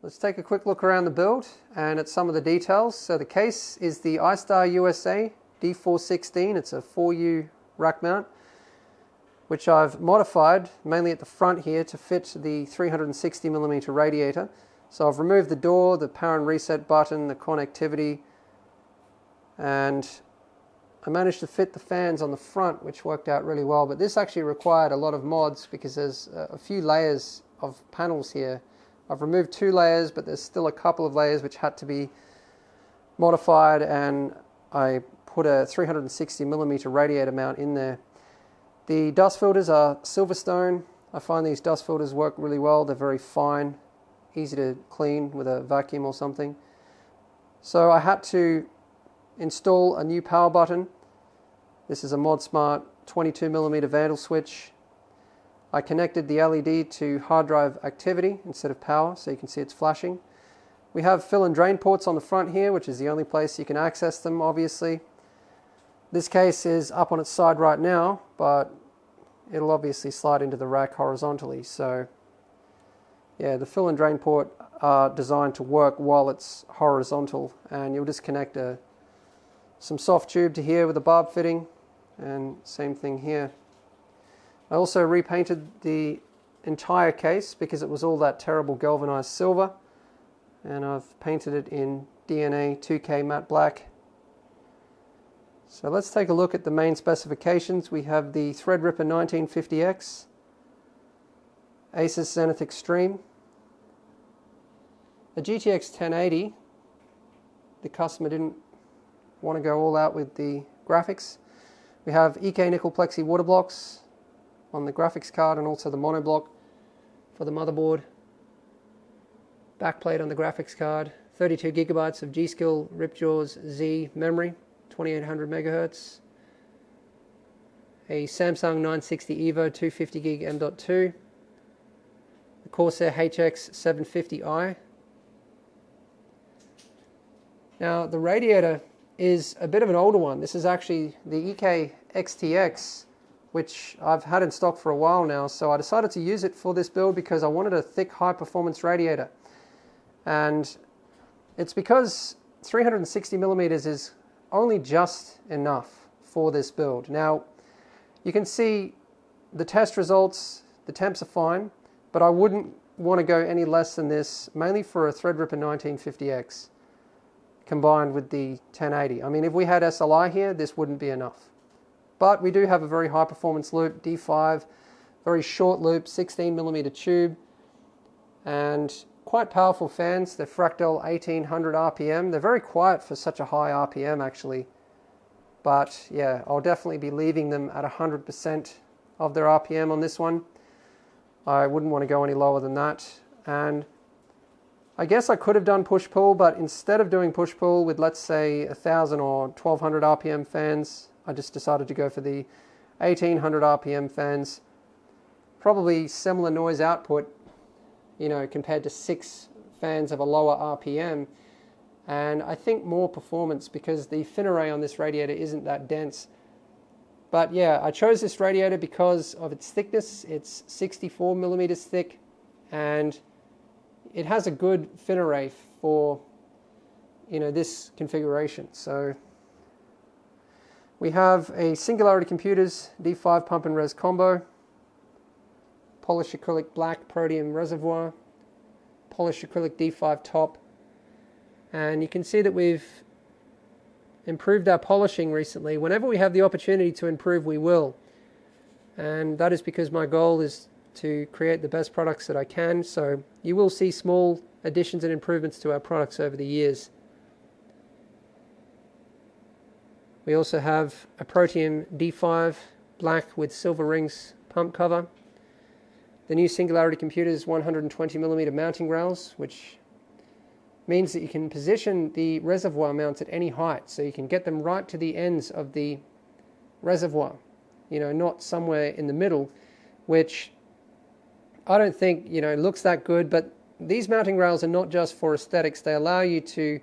let's take a quick look around the build and at some of the details. So the case is the iStar USA D416. It's a 4U rack mount, which I've modified mainly at the front here to fit the 360mm radiator. So I've removed the door, the power and reset button, the connectivity, and I managed to fit the fans on the front, which worked out really well. But this actually required a lot of mods because there's a few layers of panels here. I've removed 2 layers, but there's still a couple of layers which had to be modified, and I put a 360mm radiator mount in there. The dust filters are Silverstone. I find these dust filters work really well. They're very fine, easy to clean with a vacuum or something. So I had to install a new power button. This is a ModSmart 22mm Vandal switch. I connected the LED to hard drive activity instead of power, so you can see it's flashing. We have fill and drain ports on the front here, which is the only place you can access them, obviously. This case is up on its side right now, but it'll obviously slide into the rack horizontally. So yeah, the fill and drain port are designed to work while it's horizontal, and you'll just connect some soft tube to here with a barb fitting, and same thing here. I also repainted the entire case because it was all that terrible galvanized silver, and I've painted it in DNA 2K matte black. So let's take a look at the main specifications. We have the Threadripper 1950X, Asus Zenith Extreme, a GTX 1080. The customer didn't want to go all out with the graphics. We have EK nickel plexi water blocks on the graphics card and also the monoblock for the motherboard. Backplate on the graphics card, 32 gigabytes of G.Skill Ripjaws Z memory, 2800 megahertz. A Samsung 960 EVO 250 gig M.2. The Corsair HX 750i. Now the radiator is a bit of an older one. This is actually the EK XTX, which I've had in stock for a while now, so I decided to use it for this build because I wanted a thick, high-performance radiator. And it's because 360mm is only just enough for this build. Now, you can see the test results, the temps are fine, but I wouldn't want to go any less than this, mainly for a Threadripper 1950X. Combined with the 1080. I mean, if we had SLI here, this wouldn't be enough. But we do have a very high performance loop, D5, very short loop, 16mm tube, and quite powerful fans. They're Fractal 1800 RPM. They're very quiet for such a high RPM actually. But yeah, I'll definitely be leaving them at 100% of their RPM on this one. I wouldn't want to go any lower than that. And I guess I could have done push-pull, but instead of doing push-pull with, let's say, 1000 or 1200 RPM fans, I just decided to go for the 1800 RPM fans. Probably similar noise output, you know, compared to 6 fans of a lower RPM. And I think more performance because the fin array on this radiator isn't that dense. But yeah, I chose this radiator because of its thickness. It's 64mm thick, and it has a good fin array for, you know, this configuration. So we have a Singularity Computers D5 pump and res combo, polished acrylic black Protium reservoir, polished acrylic D5 top, and you can see that we've improved our polishing recently. Whenever we have the opportunity to improve, we will, and that is because my goal is to create the best products that I can. So you will see small additions and improvements to our products over the years. We also have a Protium D5 black with silver rings pump cover. The new Singularity Computers 120mm mounting rails, which means that you can position the reservoir mounts at any height, so you can get them right to the ends of the reservoir, you know, not somewhere in the middle, which I don't think, you know, looks that good. But these mounting rails are not just for aesthetics. They allow you to,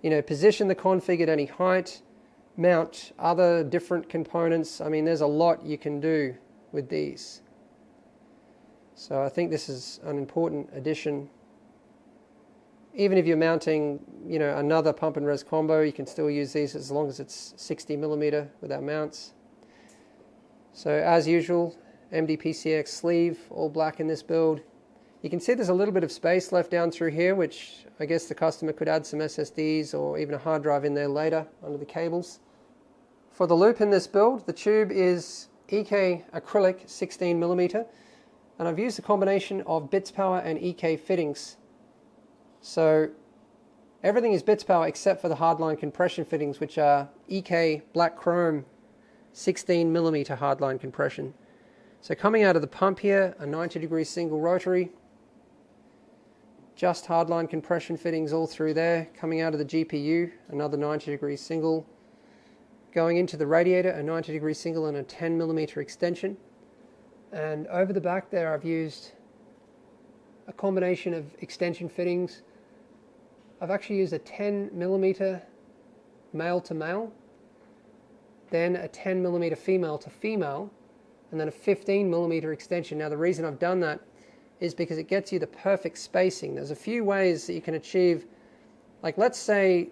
you know, position the config at any height, mount other different components. I mean, there's a lot you can do with these. So I think this is an important addition. even if you're mounting, you know, another pump and res combo, you can still use these as long as it's 60mm with our mounts. So as usual, MDPCX sleeve, all black in this build. You can see there's a little bit of space left down through here, which I guess the customer could add some SSDs or even a hard drive in there later under the cables. For the loop in this build, the tube is EK acrylic 16mm, and I've used a combination of bits power and EK fittings. So everything is bits power except for the hardline compression fittings, which are EK black chrome 16mm hardline compression. So coming out of the pump here, a 90-degree single rotary, just hardline compression fittings all through there. Coming out of the GPU, another 90-degree single. Going into the radiator, a 90-degree single and a 10mm extension. And over the back there, I've used a combination of extension fittings. I've actually used a 10mm male to male, then a 10mm female to female, and then a 15mm extension. Now the reason I've done that is because it gets you the perfect spacing. There's a few ways that you can achieve, like let's say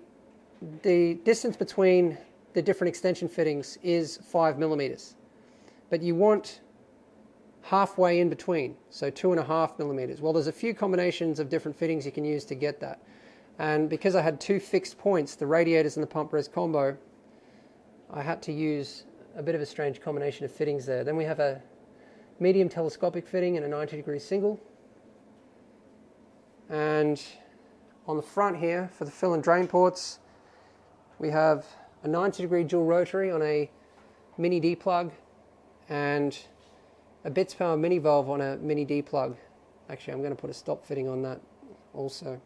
the distance between the different extension fittings is 5mm, but you want halfway in between, so 2.5mm. Well, there's a few combinations of different fittings you can use to get that. And because I had two fixed points, the radiators and the pump res combo, I had to use a bit of a strange combination of fittings there. Then we have a medium telescopic fitting and a 90-degree single. And on the front here, for the fill and drain ports, we have a 90-degree dual rotary on a mini D-plug and a bits power mini valve on a mini D-plug. Actually, I'm going to put a stop fitting on that also.